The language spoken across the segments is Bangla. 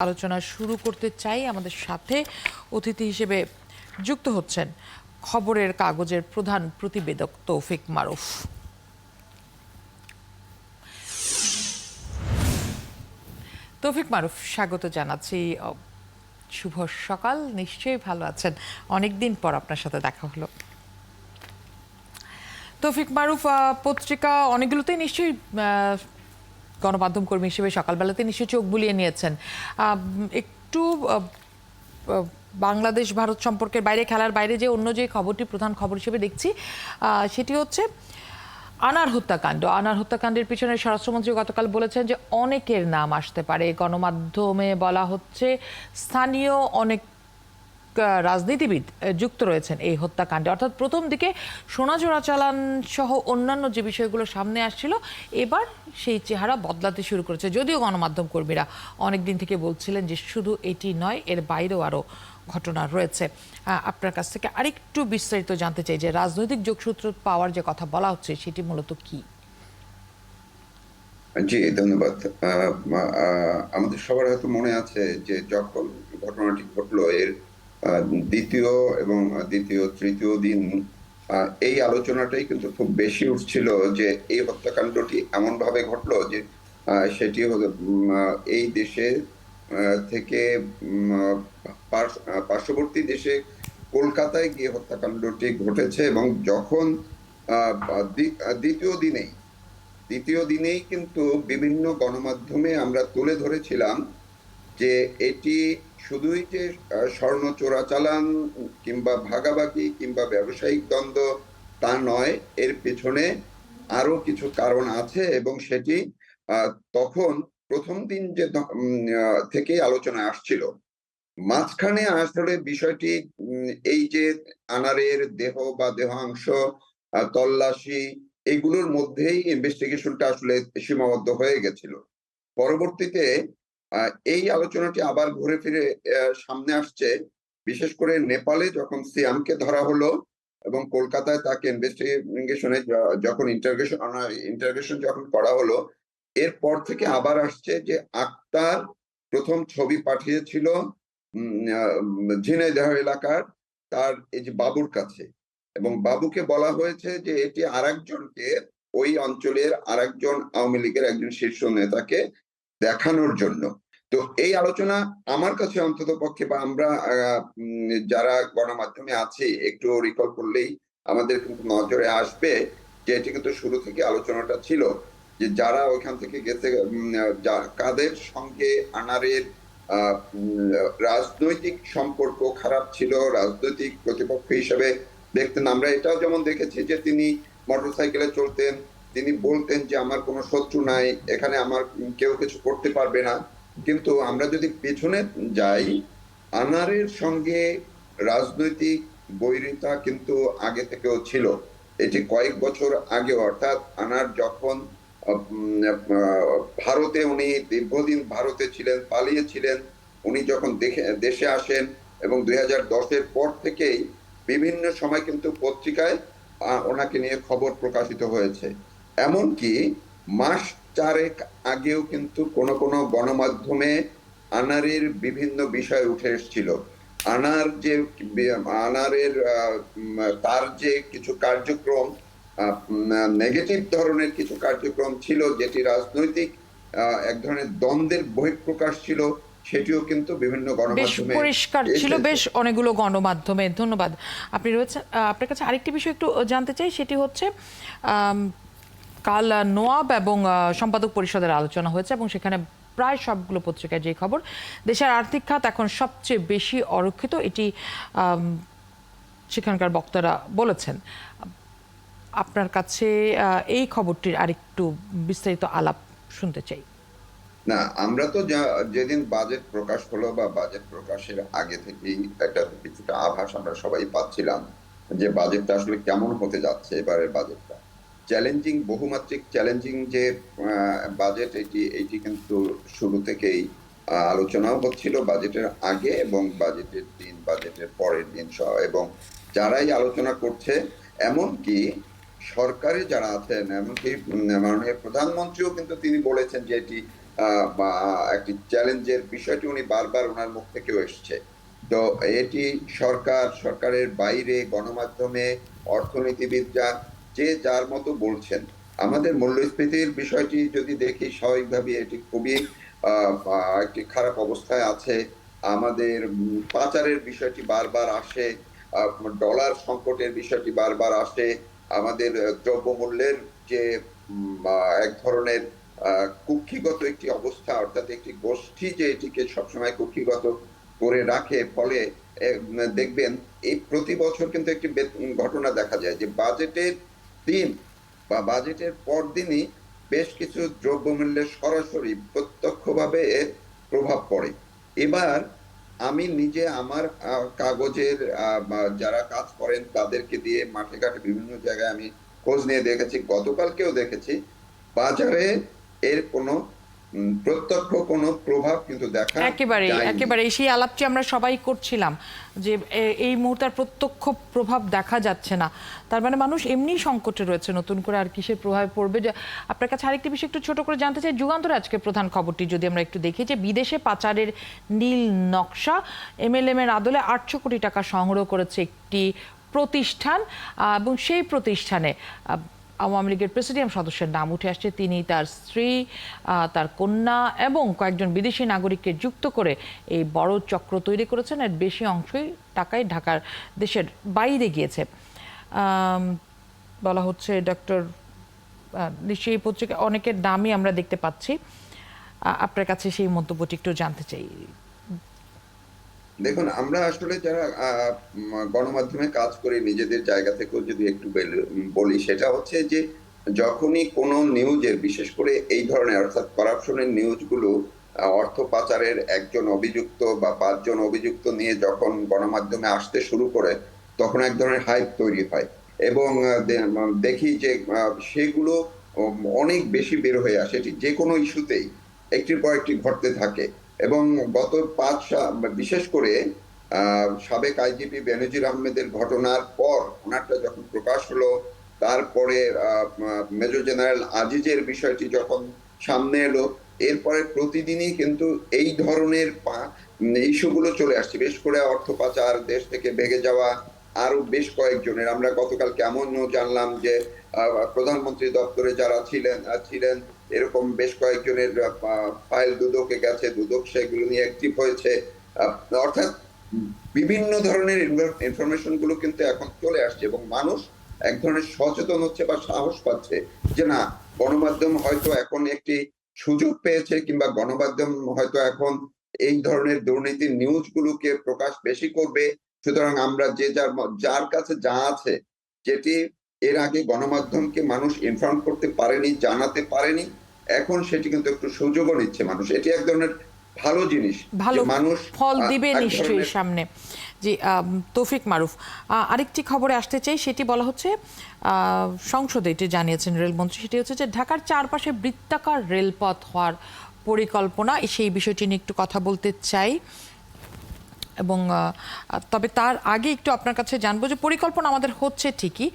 আলোচনা শুরু করতে চাই। আমাদের সাথে অতিথি হিসেবে যুক্ত হচ্ছেন খবরের কাগজের প্রধান প্রতিবেদক তৌফিক মারুফ। তৌফিক মারুফ, স্বাগত জানাচ্ছি। শুভ সকাল। নিশ্চয়ই ভালো আছেন, অনেকদিন পর আপনার সাথে দেখা হলো। তৌফিক মারুফ, পত্রিকা অনেকগুলোতেই নিশ্চয়ই গণমাধ্যম কর্মী হিসেবে সকালবেলাতে নিশ্চয়ই চোখ বুলিয়ে নিয়েছেন। একটু বাংলাদেশ ভারত সম্পর্কের বাইরে, খেলার বাইরে যে অন্য যে খবরটি প্রধান খবর হিসেবে দেখছি সেটি হচ্ছে আনার হত্যাকাণ্ড। আনার হত্যাকাণ্ডের পিছনে স্বরাষ্ট্রমন্ত্রী গতকাল বলেছেন যে অনেকের নাম আসতে পারে। গণমাধ্যমে বলা হচ্ছে স্থানীয় অনেক রাজনীতিবিদ যুক্ত রয়েছেন এই হত্যাকাণ্ডে। অর্থাৎ প্রথম দিকে সোনা চোরাচালান সহ অন্যান্য যে বিষয়গুলো সামনে আসছিল, এবার সেই চেহারা বদলাতে শুরু করেছে। যদিও গণমাধ্যম কর্মীরা অনেকদিন থেকে বলছিলেন যে শুধু এটি নয়, এর বাইরেও আরও ঘটনা রয়েছে। আপনার কাছ থেকে আরেকটু বিস্তারিত জানতে চাই যে রাজনৈতিক যোগসূত্র পাওয়ার যে কথা বলা হচ্ছে সেটি মূলত কি? জি, ধন্যবাদ। আমাদের সবার হয়তো মনে আছে যে যখন ঘটনাটি ঘটলো এর দ্বিতীয় এবং তৃতীয় দিন এই আলোচনাটাই কিন্তু খুব বেশি উঠছিল যে এই হত্যাকাণ্ডটি এমন ভাবে ঘটলো যে সেটি হলো এই দেশে থেকে পার্শ্ববর্তী দেশে কলকাতায় গিয়ে হত্যাকাণ্ডটি ঘটেছে। এবং যখন দ্বিতীয় দিনেই কিন্তু বিভিন্ন গণমাধ্যমে আমরা তুলে ধরেছিলাম যে এটি শুধুই যে স্বর্ণ চোরাচালান কিংবা ভাগাভাগি কিংবা ব্যবসায়িক দ্বন্দ্ব তা নয়, এর পেছনে আরো কিছু কারণ আছে। এবং সেটি তখন প্রথম দিন যে থেকেই আলোচনা আসছিল। মাঝখানে আসলে বিষয়টি এই যে আনারের দেহ বা দেহাংশ তল্লাশি, এগুলোর মধ্যেই ইনভেস্টিগেশনটা আসলে সীমাবদ্ধ হয়ে গেছিল। পরবর্তীতে এই আলোচনাটি আবার ঘুরে ফিরে সামনে আসছে, বিশেষ করে নেপালে যখন সিয়ামকে ধরা হলো এবং কলকাতায় তাকে ইনভেস্টিগেশনে যখন ইন্টারোগেশন যখন করা হলো, এরপর থেকে আবার আসছে যে আক্তার প্রথম ছবি পাঠিয়েছিল ঝিনাইদহ এলাকার তার এই যে বাবুর কাছে, এবং বাবুকে বলা হয়েছে যে এটি আরেকজনকে, ওই অঞ্চলের আরেকজন আওয়ামী লীগের একজন শীর্ষ নেতাকে দেখানোর জন্য। তো এই আলোচনা আমার কাছে অন্তত পক্ষে বা আমরা যারা গণমাধ্যমে আছি একটু রিকল করলেই আমাদের কিন্তু নজরে আসবে যে এটি কিন্তু শুরু থেকে আলোচনাটা ছিল যে যারা ওইখান থেকে গেছে কাদের সঙ্গে আনারের রাজনৈতিক সম্পর্ক খারাপ ছিল, রাজনৈতিক প্রতিপক্ষ হিসেবে দেখতেন। আমরা এটাও যেমন দেখেছি যে তিনি মোটরসাইকেলে চলতেন, তিনি বলতেন যে আমার কোনো শত্রু নাই, এখানে আমার কেউ কিছু করতে পারবে না। কিন্তু আমরা যদি পেছনে যাই, আনারের সঙ্গে রাজনৈতিক বৈরিতা কিন্তু আগে থেকেও ছিল। এটি কয়েক বছর আগে, অর্থাৎ আনার যখন ভারতে, উনি দীর্ঘদিন ভারতে ছিলেন, পালিয়েছিলেন, উনি যখন দেশে আসেন এবং 2010-এর পর থেকেই বিভিন্ন সময় কিন্তু পত্রিকায় ওনাকে নিয়ে খবর প্রকাশিত হয়েছে। এমনকি মাস চারেক আগেও কিন্তু কোনো কোনো গণমাধ্যমে আনারের বিভিন্ন বিষয় উঠে এসেছিল। আনারের তার যে কিছু কার্যক্রম, নেগেটিভ ধরনের কিছু কার্যক্রম ছিল, যেটি রাজনৈতিক এক ধরনের দ্বন্দ্বের বহিঃপ্রকাশ ছিল, সেটিও কিন্তু বিভিন্ন বেশ গণমাধ্যমে পরিষ্কার ছিল, বেশ অনেকগুলো গণমাধ্যমে। ধন্যবাদ। আপনি রয়েছেন। আপনার কাছে আরেকটি বিষয় একটু জানতে চাই, সেটি হচ্ছে কাল নোয়াব এবং সম্পাদক পরিষদের আলোচনা হয়েছে এবং সেখানে প্রায় সবগুলো পত্রিকায় যে খবর, দেশের আর্থিক খাত এখন সবচেয়ে বেশি অরক্ষিত, এটি সেখানকার বক্তারা বলেছেন। আপনার কাছে এই খবরটির আরেকটু বিস্তারিত আলাপ শুনতে চাই। না, আমরা তো যেদিন বাজেট প্রকাশ হলো বা বাজেট প্রকাশের আগে থেকেই একটা কিছুটা আভাস আমরা সবাই পাচ্ছিলাম যে বাজেটটা আসলে কেমন হতে যাচ্ছে। এবারের বাজেটটা চ্যালেঞ্জিং, বহুমাত্রিক চ্যালেঞ্জিং যে বাজেট, এটি কিন্তু শুরু থেকেই আলোচনাও হচ্ছিল বাজেটের আগে এবং বাজেটের দিন, বাজেটের পরের দিন সহ। এবং যারাই আলোচনা করছে, এমনকি সরকারে যারা আছেন, এমনকি মাননীয় প্রধানমন্ত্রীও কিন্তু তিনি বলেছেন যে এটি বা একটি চ্যালেঞ্জের বিষয়টি উনি বারবার ওনার মুখ থেকেও এসছে। তো এটি সরকারের বাইরে গণমাধ্যমে অর্থনীতিবিদরা যে যার মতো বলছেন। আমাদের মূল্যস্ফীতির বিষয়টি যদি দেখি, স্বাভাবিকভাবে এটি খুবই একটি খারাপ অবস্থায় আছে। আমাদের পাচারের বিষয়টি বারবার আসে, ডলার সংকটের বিষয়টি বারবার আসে, আমাদের দ্রব্যমূল্যের যে এক ধরনের কুক্ষিগত একটি অবস্থা, অর্থাৎ একটি গোষ্ঠী যে এটিকে সবসময় কুক্ষিগত করে রাখে, ফলে দেখবেন এই প্রতি বছর কিন্তু একটি ঘটনা দেখা যায় যে বাজেটের দিন বা বাজেটের পর দিনই বেশ কিছু দ্রব্যমূল্যের সরাসরি প্রত্যক্ষভাবে এর প্রভাব পড়ে। এবার আমি নিজে আমার কাগজের যারা কাজ করেন তাদেরকে দিয়ে মাঠে ঘাটে বিভিন্ন জায়গায় আমি খোঁজ নিয়ে দেখেছি, গতকালকেও দেখেছি বাজারে এর কোনো প্রত্যক্ষ কোনো প্রভাব কিন্তু দেখা একেবারেই যায়নি। একেবারেই সেই আলাপটি আমরা সবাই করছিলাম যে এই মুহূর্তে আর প্রত্যক্ষ প্রভাব দেখা যাচ্ছে না। তার মানে মানুষ এমনি সংকটে রয়েছে, নতুন করে আর কিসের প্রভাব পড়বে। যে আপনার কাছে আরেকটি বিষয় একটু ছোট করে জানতে চাই, যুগান্তরে আজকে প্রধান খবরটি যদি আমরা একটু দেখি, যে বিদেশে পাচারের নীল নকশা, এমএলএম এর আদলে 800 কোটি টাকা সংগ্রহ করেছে একটি প্রতিষ্ঠান, এবং সেই প্রতিষ্ঠানে আওয়ামী লীগের প্রেসিডিয়াম সদস্যের নাম উঠে আসছে। তিনি, তার স্ত্রী, তার কন্যা এবং কয়েকজন বিদেশি নাগরিককে যুক্ত করে এই বড় চক্র তৈরি করেছেন। এর বেশি অংশই টাকায় ঢাকার দেশের বাইরে গিয়েছে বলা হচ্ছে। ডক্টর নিশ্চয়ই পত্রিকা অনেকের নামই আমরা দেখতে পাচ্ছি। আপনার কাছে সেই মন্তব্যটি একটু জানতে চাই। দেখুন, আমরা আসলে যারা গণমাধ্যমে কাজ করি, নিজেদের জায়গা থেকেও যদি একটু বলি, সেটা হচ্ছে যে যখনই কোনো নিউজের, বিশেষ করে এই ধরনের অর্থাৎ করাপশনের নিউজগুলো, অর্থ পাচারের একজন অভিযুক্ত বা 5 জন অভিযুক্ত নিয়ে যখন গণমাধ্যমে আসতে শুরু করে, তখন এক ধরনের হাইপ তৈরি হয় এবং দেখি যে সেগুলো অনেক বেশি বের হয়ে আসে, এটি যে কোনো ইস্যুতেই একটির পর একটি ঘটতে থাকে। এবং গত বিশেষ করে সাবেক আইজিপি বেনজির আহমেদের ঘটনার পর ওনারটা যখন প্রকাশ হলো, তারপরে মেজর জেনারেল আজিজের বিষয়টি যখন সামনে এলো, এরপরে প্রতিদিনই কিন্তু এই ধরনের ইস্যুগুলো চলে আসছে। বিশেষ করে অর্থ পাচার, দেশ থেকে ভেগে যাওয়া আরো বেশ কয়েকজনের। আমরা গতকাল কেমনও জানলাম যে প্রধানমন্ত্রী দপ্তরে যারা ছিলেন এরকম বেশ কয়েকজনের ফাইল দুদকে গেছে, দুদক সেগুলো নিয়ে অ্যাক্টিভ হয়েছে। অর্থাৎ বিভিন্ন ধরনের ইনফরমেশন গুলো কিন্তু এখন চলে আসছে এবং মানুষ এক ধরনের সচেতন হচ্ছে বা সাহস পাচ্ছে যে না, গণমাধ্যম হয়তো এখন একটি সুযোগ পেয়েছে, কিংবা গণমাধ্যম হয়তো এখন এই ধরনের দুর্নীতির নিউজ গুলোকে প্রকাশ বেশি করবে। সুতরাং আমরা যে যার কাছে যা আছে, যেটি এর আগে গণমাধ্যমকে মানুষ ইনফর্ম করতে পারেনি, জানাতে পারেনি, এখন সেটি কিন্তু একটু সুযোগও নিচ্ছে মানুষ। এটি এক ধরনের ভালো জিনিস, ভালো মানুষ ফল দিবে নিশ্চয়ই সামনে। জি, তৌফিক মারুফ, আরেকটি খবরে আসতে চাই। সেটি বলা হচ্ছে সংসদে এটি জানিয়েছেন রেলমন্ত্রী, সেটি হচ্ছে যে ঢাকার চারপাশে বৃত্তাকার রেলপথ হওয়ার পরিকল্পনা। সেই বিষয়টি নিয়ে একটু কথা বলতে চাই। এবং তবে তার আগে একটু আপনার কাছে জানবো যে পরিকল্পনা আমাদের হচ্ছে ঠিকই,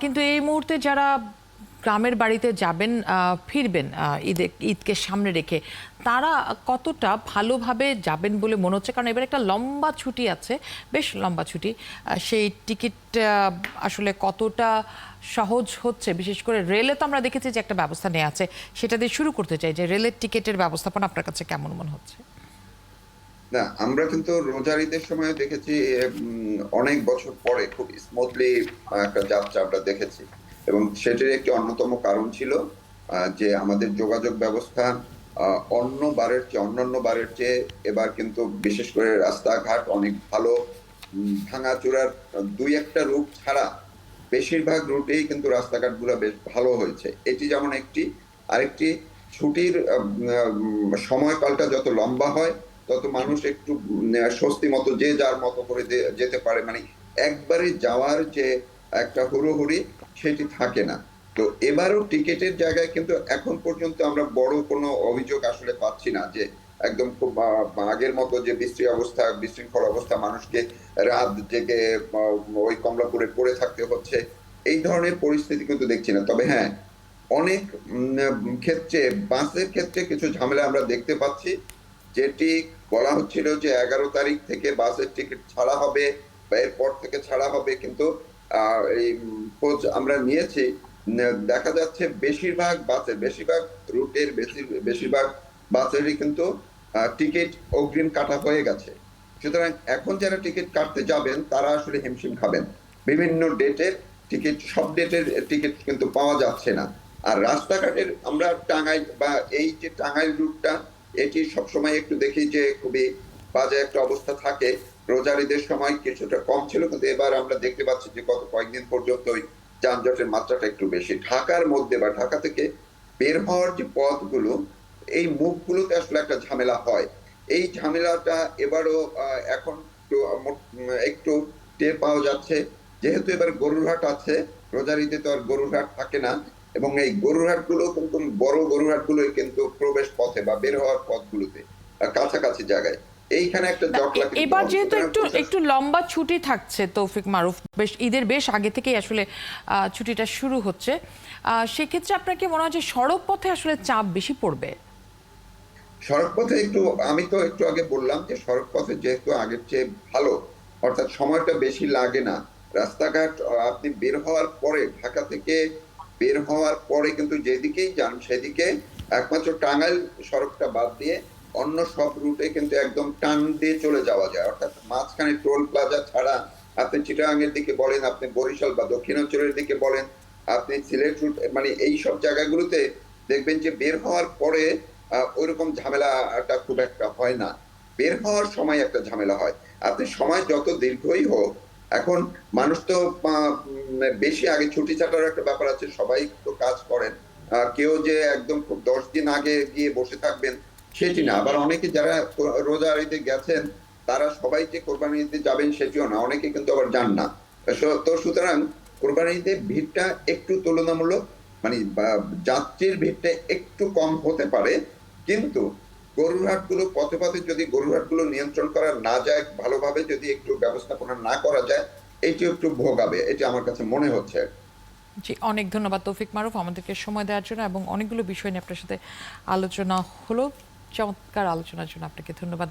কিন্তু এই মুহূর্তে যারা গ্রামের বাড়িতে যাবেন, ফিরবেন ঈদকে সামনে রেখে, তারা কতটা ভালোভাবে যাবেন বলে মনে হচ্ছে? কারণ এবার একটা লম্বা ছুটি আছে, বেশ লম্বা ছুটি। সেই টিকিট আসলে কতটা সহজ হচ্ছে? বিশেষ করে রেলে তো আমরা দেখেছি যে একটা ব্যবস্থা নেওয়া আছে, সেটা দিয়ে শুরু করতে চাই যে রেলের টিকিটের ব্যবস্থাপনা আপনার কাছে কেমন মনে হচ্ছে? না, আমরা কিন্তু রোজার ঈদের সময় দেখেছি অনেক বছর পরে খুব স্মুথলি একটা যাত্রা আমরা দেখেছি, এবং সেটির একটি অন্যতম কারণ ছিল যে আমাদের যোগাযোগ ব্যবস্থা অন্যান্য বারের চেয়ে এবার কিন্তু বিশেষ করে রাস্তাঘাট অনেক ভালো। ভাঙাচোরার 2-1টা রুট ছাড়া বেশিরভাগ রুটেই কিন্তু রাস্তাঘাটগুলো বেশ ভালো হয়েছে। এটি যেমন একটি। আরেকটি, ছুটির সময়কালটা যত লম্বা হয় তত মানুষ একটু স্বস্তি মতো যে যার মতো করে যেতে পারে, মানে একবারে যাওয়ার যে একটা হুড়োহুড়ি সেটি থাকে না। তো এবারও টিকিটের জায়গায় কিন্তু এখন পর্যন্ত আমরা বড় কোনো অভিযোগ আসলে পাচ্ছি না যে একদম খুব আগের মতো যে বিশৃঙ্খল অবস্থা, মানুষকে রাত জেগে ওই কমলাপুরে পড়ে থাকতে হচ্ছে, এই ধরনের পরিস্থিতি কিন্তু দেখছি না। তবে হ্যাঁ, অনেক ক্ষেত্রে বাসের ক্ষেত্রে কিছু ঝামেলা আমরা দেখতে পাচ্ছি, যেটি বলা হচ্ছিল যে 11 তারিখ থেকে বাসের টিকিট ছাড়া হবে বা এরপর থেকে ছাড়া হবে, কিন্তু এই খোঁজ আমরা নিয়েছি, দেখা যাচ্ছে বেশিরভাগ রুটের বেশিরভাগ বাসেরই কিন্তু টিকিট অগ্রিম কাটা হয়ে গেছে। সুতরাং এখন যারা টিকিট কাটতে যাবেন তারা আসলে হিমশিম খাবেন। বিভিন্ন ডেটের টিকিট, সব ডেটের টিকিট কিন্তু পাওয়া যাচ্ছে না। আর রাস্তাঘাটের আমরা টাঙ্গাইল বা এই যে টাঙ্গাইল রুটটা, এটি সবসময় একটু দেখি যে খুবই বাজে একটা অবস্থা থাকে। রোজার ঈদের সময় কিছুটা কম ছিল, কিন্তু এবার আমরা দেখতে পাচ্ছি যে গত কয়েকদিন পর্যন্তই যানজটের মাত্রাটা একটু বেশি। ঢাকার মধ্যে বা ঢাকা থেকে বের হওয়ার যে পথগুলো, এই মুখগুলোতে আসলে একটা ঝামেলা হয়। এই ঝামেলাটা এবারও এখন একটু টের পাওয়া যাচ্ছে, যেহেতু এবার গরুরহাট আছে। রোজার ঈদে তো আর গরুরহাট থাকে না, এবং এই গরুরহাট গুলো কিন্তু বড় গরুরহাট গুলোই কিন্তু প্রবেশ পথে বা বের হওয়ার পথগুলোতে কাছাকাছি জায়গায় এইখানে একটা জটলা কিন্তু এবার হয়। যেহেতু সুতরাং একটু একটু লম্বা ছুটি থাকছে তৌফিক মারুফ, ঈদের বেশ আগে থেকেই আসলে ছুটিটা শুরু হচ্ছে, সেক্ষেত্রে আপনার কি মনে হয় যে সড়ক পথে আসলে চাপ বেশি পড়বে? সড়ক পথে একটু, আমি তো একটু আগে বললাম যে সড়ক পথে যেহেতু আগের চেয়ে ভালো, অর্থাৎ সময়টা বেশি লাগে না। রাস্তাঘাট আপনি বের হওয়ার পরে, ঢাকা থেকে বের হওয়ার পরে কিন্তু যেদিকেই যান সেদিকে একমাত্র টাঙ্গাইল সড়কটা বাদ দিয়ে অন্য সব রুটে কিন্তু একদম টান দিয়ে চলে যাওয়া যায়। অর্থাৎ মাঝখানে টোল প্লাজা ছাড়া আপনি চিটাগাং এর দিকে বলেন, আপনি বরিশাল বা দক্ষিণাঞ্চলের দিকে বলেন, আপনি সিলেট রুট, মানে এই সব জায়গাগুলোতে দেখবেন যে বের হওয়ার পরে ওইরকম ঝামেলাটা খুব একটা হয় না। বের হওয়ার সময় একটা ঝামেলা হয়। আপনি সময় যত দীর্ঘই হোক, এখন মানুষ তো বেশি আগে ছুটি ছাটার একটা ব্যাপার আছে, সবাই তো কাজ করেন। কেউ যে একদম খুব 10 দিন আগে গিয়ে বসে থাকবেন সেটি না। আবার অনেকে যারা রোজার ঈদে গেছেন তারা সবাই যে কোরবানি ঈদে যাবেন সেটিও না, অনেকে কিন্তু আবার যান না। তো সুতরাং কোরবানি ঈদে ভিড়টা একটু তুলনামূলক, মানে যাত্রীর ভিড়টা একটু কম হতে পারে, কিন্তু গরুরহাটগুলো পথে পথে যদি গরুরহাটগুলো নিয়ন্ত্রণ করা না যায় ভালোভাবে, যদি একটু ব্যবস্থাপনা না করা যায়, এটি একটু ভোগাবে, এটি আমার কাছে মনে হচ্ছে। জি, অনেক ধন্যবাদ তৌফিক মারুফ আমাদেরকে সময় দেওয়ার জন্য, এবং অনেকগুলো বিষয় নিয়ে আপনার সাথে আলোচনা হলো। চমৎকার আলোচনার জন্য আপনাকে ধন্যবাদ।